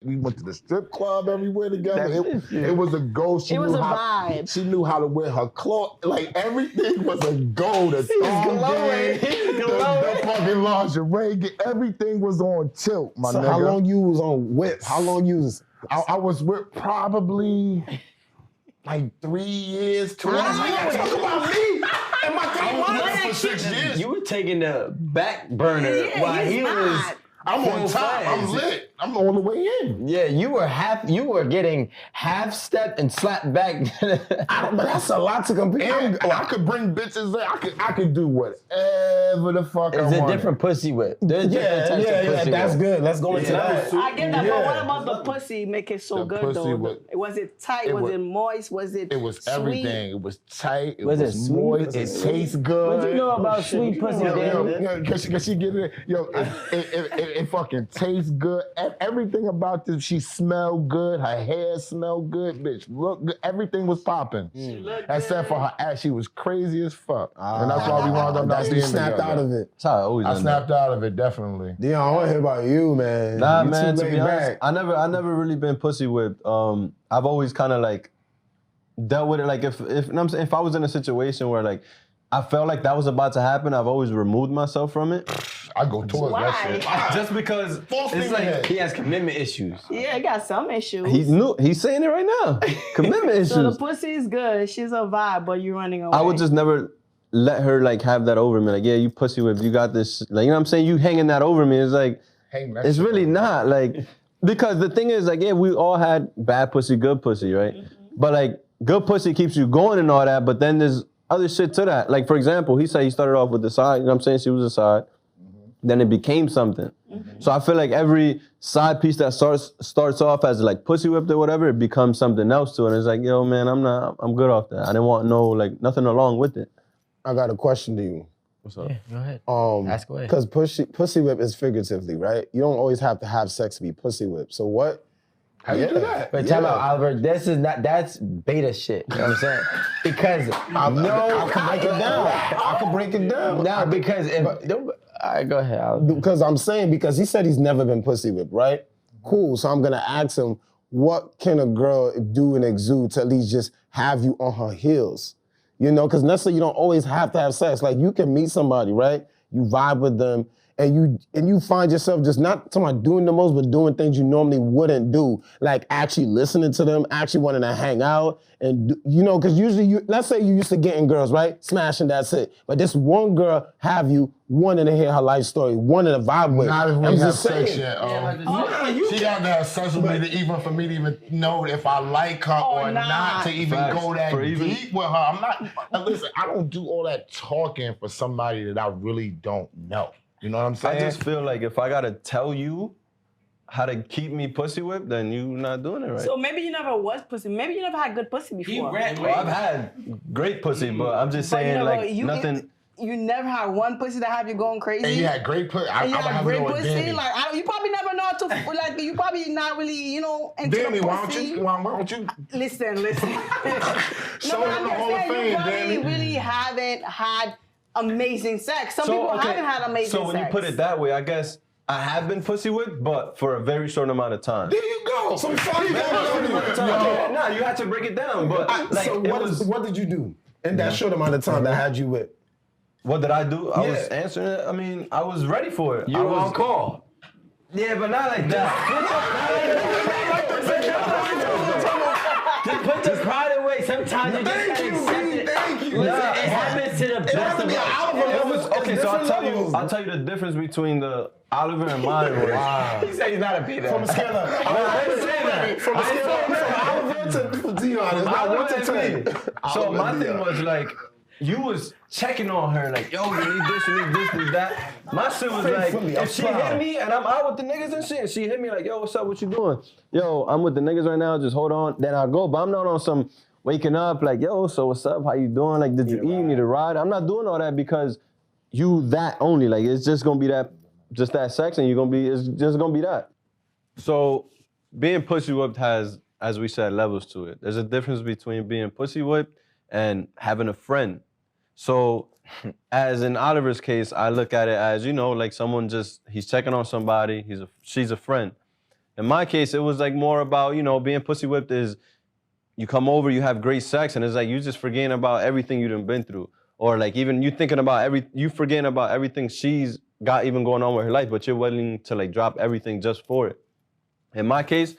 We went to the strip club everywhere together. It was a goal. It was a vibe. She knew how to wear her clothes. Like everything was a goal. The thong game, the fucking lingerie, everything was on tilt, my nigga. How long you was on whips? How long you was? I was with probably like 3 years. Talk about me. I was with for 6 years. You were taking the back burner while he was. I'm on top. I'm lit. I'm all the way in. Yeah, you were getting half step and slapped back. But that's a lot to compete. I could bring bitches in. I could do whatever the fuck I want. It's a different pussy whip. There's different types of pussy that's whip. good. Let's go into that. I get that, but what about the pussy make it so good though? Was it tight? Was it moist? Was it It was sweet? everything. It was tight. It Was it was sweet? moist. It tastes good. What you know about sweet pussy, Deon? Cause she get it. Yo, it fucking tastes good. Everything about this, she smelled good. Her hair smelled good. Bitch, look good. Everything was popping. Except for her ass. She was crazy as fuck. And that's why we wound up not being You snapped out of it. That's how I always I snapped out of it, definitely. Deon, I want to hear about you, man. Nah, You man, too to be laid honest, back. I never really been pussy whipped. I've always kind of like dealt with it. Like if I was in a situation where like I felt like that was about to happen, I've always removed myself from it. I go towards that shit. Just because It's like he has commitment issues. Yeah, I got some issues. he's saying it right now. Commitment issues. So the pussy is good. She's a vibe, but you're running away. I would just never let her like have that over me. Like, yeah, you pussy whipped, you got this. Like, you know what I'm saying? You hanging that over me. It's like, it's really not. Like, because the thing is, like, yeah, we all had bad pussy, good pussy, right? But like, good pussy keeps you going and all that, but then there's other shit to that. Like, for example, he said he started off with the side, you know what I'm saying? She was a side. Then it became something. So I feel like every side piece that starts off as like pussy whipped or whatever, it becomes something else to it. And it's like, yo, man, I'm good off that. I didn't want nothing along with it. I got a question to you. What's up? Yeah, go ahead. Ask away. Because pussy whip is figuratively, right? You don't always have to have sex to be pussy whipped. So what? How you do that? But tell me, Oliver, that's beta shit. You know what I'm saying? Because I can break it down. I can break it down. No, because all right, go ahead, Oliver. Because I'm saying, because he said he's never been pussy whipped, right? Cool. So I'm gonna ask him, what can a girl do and exude to at least just have you on her heels? You know, because necessarily you don't always have to have sex. Like you can meet somebody, right? You vibe with them, and you find yourself just not talking about doing the most, but doing things you normally wouldn't do, like actually listening to them, actually wanting to hang out, and you know, because usually let's say you used to getting girls, right? Smashing, that's it. But this one girl have you wanting to hear her life story, wanting to vibe with. Not if we I'm have just sex saying. yet. She got to have sex with me for me to even know if I like her or not, to even go that deep with her. I'm not. Listen, I don't do all that talking for somebody that I really don't know. You know what I'm saying? I just feel like if I gotta tell you how to keep me pussy whipped, then you not doing it right. So maybe you never was pussy. Maybe you never had good pussy before. Well, I've had great pussy, but I'm just saying nothing. You never had one pussy that have you going crazy. And you had great pussy. And you had great pussy. Like you probably never know how to. Like you probably not really, into Danny, the why pussy. don't you? Listen. Show them the Hall of Fame, you probably Danny. really haven't had amazing sex. Some people haven't had amazing sex. So when you put it that way, I guess I have been pussy whipped, but for a very short amount of time. There you go. Some fun. Nah, you had to break it down. But So what did you do in that short amount of time that had you whipped? What did I do? I was answering it. I mean, I was ready for it. You were on call. Yeah, but not like that. Just put the pride away. Sometimes you just gotta accept it. Thank you. Listen, it happens to the best of us. Okay, so I'll tell you the difference between the Oliver and mine was. Wow. He said he's not a beta. From a scale of from a scale of Oliver to Deon, it's not 1 to 10. So my thing was like, you was checking on her like, yo, you need this, you need that. My shit was like, if she hit me and I'm out with the niggas and shit, and she hit me like, yo, what's up, what you doing? Yo, I'm with the niggas right now, just hold on. Then I'll go, but I'm not on some waking up like, yo, so what's up, how you doing? Like, did you eat, need a ride? I'm not doing all that because you that only. Like, it's just gonna be just that sex and it's just gonna be that. So being pussy whipped has, as we said, levels to it. There's a difference between being pussy whipped and having a friend. So, as in Oliver's case, I look at it as, like someone he's checking on somebody, she's a friend. In my case, it was like more about, you know, being pussy whipped is you come over, you have great sex, and it's like you just forgetting about everything you done been through. Or like even you thinking about you forgetting about everything she's got even going on with her life, but you're willing to like drop everything just for it. In my case,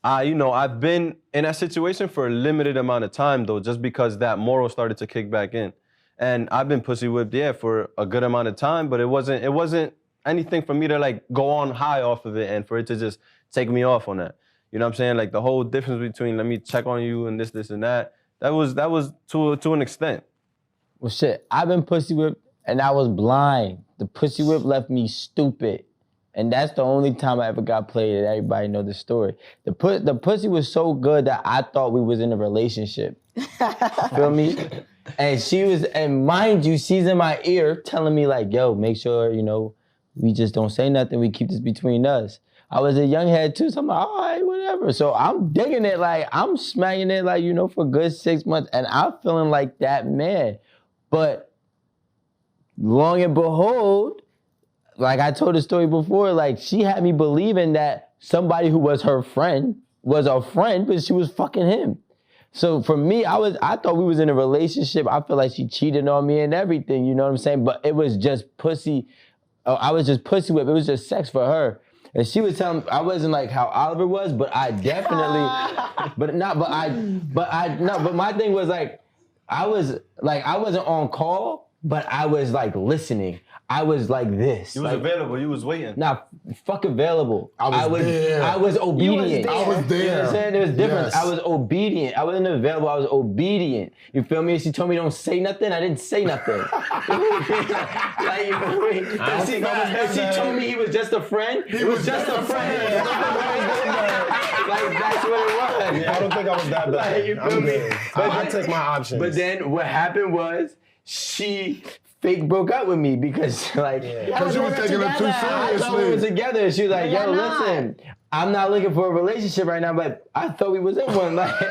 I've been in that situation for a limited amount of time though, just because that moral started to kick back in. And I've been pussy whipped, for a good amount of time, but it wasn't anything for me to like go on high off of it and for it to just take me off on that. You know what I'm saying? Like the whole difference between let me check on you and this and that was to an extent. Well, shit, I've been pussy whipped and I was blind. The pussy whip left me stupid. And that's the only time I ever got played, and everybody know the story. The pussy was so good that I thought we was in a relationship. Feel me? And mind you, she's in my ear telling me like, yo, make sure, we just don't say nothing. We keep this between us. I was a young head too, so I'm like, all right, whatever. So I'm digging it, like, I'm smacking it, like, for a good 6 months, and I'm feeling like that man. But long and behold, like I told the story before, like she had me believing that somebody who was her friend was a friend, but she was fucking him. So for me, I thought we was in a relationship. I feel like she cheated on me and everything, you know what I'm saying? But it was just pussy. I was just pussy whipped. It was just sex for her. And she was telling me, I wasn't like how Oliver was, but I definitely, but my thing was like, I wasn't on call, but I was like listening. I was like this. You was available. You was waiting. Nah, fuck available. I was there. I was obedient. I was there. You know what I'm saying? There was difference. Yes. I was obedient. I wasn't available. I was obedient. You feel me? She told me don't say nothing. I didn't say nothing. Like, you feel me? She told me he was just a friend. He was just a friend. Like, that's what it was. I don't think I was that bad. Like, you feel me? I take my options. But then what happened was she fake broke up with me because like because you was taking it too I thought we seriously. were together and she was like, yo, listen, I'm not looking for a relationship right now, but I thought we was in one. Like I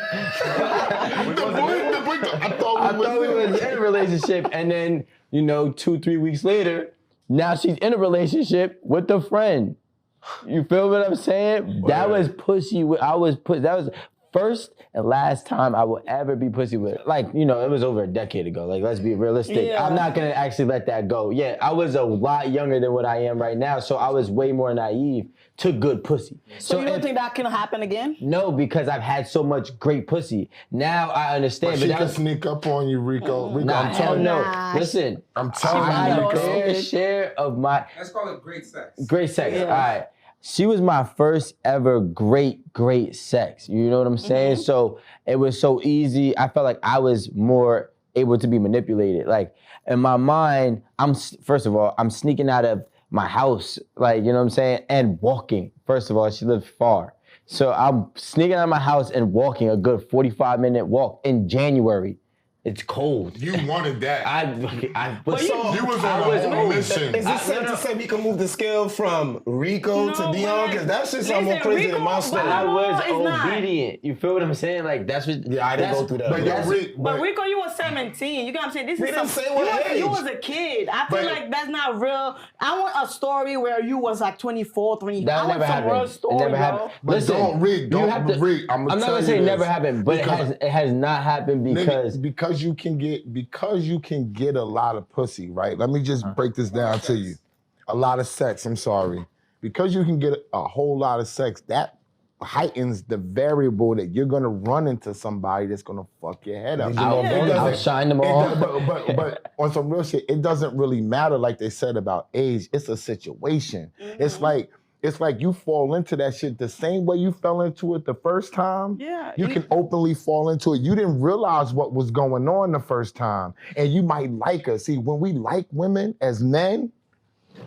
thought we was in a relationship, and then 2-3 weeks later, now she's in a relationship with a friend. You feel what I'm saying? That was pussy. That was first and last time I will ever be pussy with. Like, it was over a decade ago. Like, let's be realistic. Yeah. I'm not gonna actually let that go. Yeah, I was a lot younger than what I am right now, so I was way more naive to good pussy. So you don't think that can happen again? No, because I've had so much great pussy. Now I understand. But she can sneak up on you, Rico. Rico, Nah, I'm telling you. Nah. Listen, I'm I telling had you, a Rico. fair share of my Let's call it great sex. great sex. Yeah. All right. She was my first ever great sex. You know what I'm saying? So it was so easy. I felt like I was more able to be manipulated. Like in my mind, first of all, I'm sneaking out of my house, like, you know what I'm saying? And walking. First of all, she lived far. So I'm sneaking out of my house and walking a good 45-minute walk in January. It's cold. You wanted that. I was so... You was on a whole mission. Is it safe to say we can move the scale from Rico to Deon? Because that shit sounds more crazy than my story. I was it's not. obedient. You feel what I'm saying? Like, that's what... Yeah, I didn't go through that. But Rico, you was 17. You get what I'm saying? This We is didn't say what age. You was a kid. I feel But- like that's not real. I want a story where you was like 24, 25. That I want never some real happened. story, It never bro. happened. But Listen, don't read. you have to- I'm I'm not gonna say it never happened, but because, it has not happened because... because you can get a lot of pussy, right? Let me just break this down to you. A lot of sex, I'm sorry. Because you can get a whole lot of sex, that heightens the variable that you're gonna run into somebody that's gonna fuck your head up. I'll shine them all. But on some real shit, it doesn't really matter like they said about age. It's a situation. It's like you fall into that shit the same way you fell into it the first time. Yeah. You can openly fall into it. You didn't realize what was going on the first time. And you might like her. See, when we like women as men,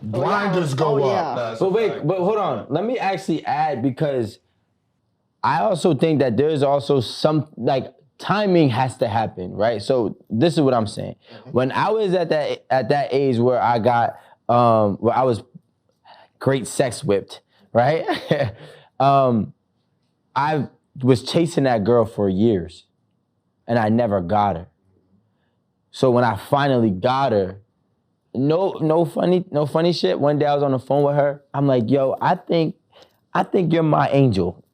blinders go up. But hold on. Let me actually add, because I also think that there's also some, like, timing has to happen, right? So this is what I'm saying. When I was at that age where I got, where I was great sex whipped, right? I was chasing that girl for years, and I never got her. So when I finally got her, no funny shit. One day I was on the phone with her. I'm like, yo, I think I think you're my angel.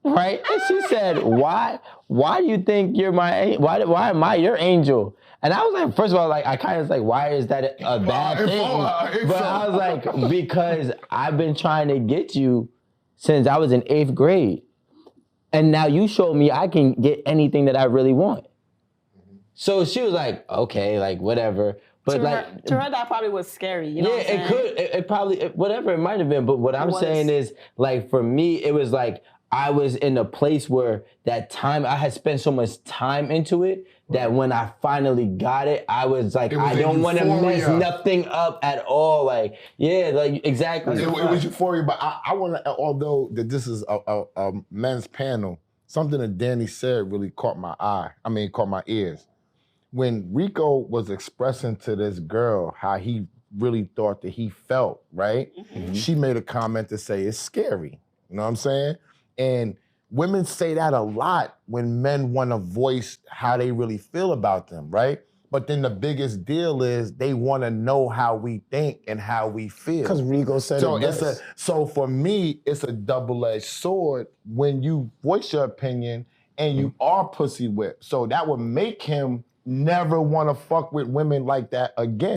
Right? And she said, why do you think you're my, why am I your angel? And I was like, first of all, like, I kind of was like, why is that a bad thing? But I was like, because I've been trying to get you since I was in 8th grade. And now you showed me I can get anything that I really want. So she was like, okay, like, whatever. But to her, that probably was scary. You know it could. It probably, whatever it might have been. But what I'm saying is, like, for me, it was like, I was in a place where that time, I had spent so much time into it that when I finally got it, I was like, I don't want to mess nothing up at all. Like, yeah, like, exactly. It was euphoria, but I want to, although that this is a men's panel, something that Danny said really caught my caught my ears. When Rico was expressing to this girl how he really thought that he felt, right? Mm-hmm. She made a comment to say, it's scary. You know what I'm saying? And women say that a lot when men want to voice how they really feel about them, right? But then the biggest deal is they want to know how we think and how we feel. Because Rico said it best. So for me, it's a double-edged sword when you voice your opinion and you are pussy whipped. So that would make him never want to fuck with women like that again.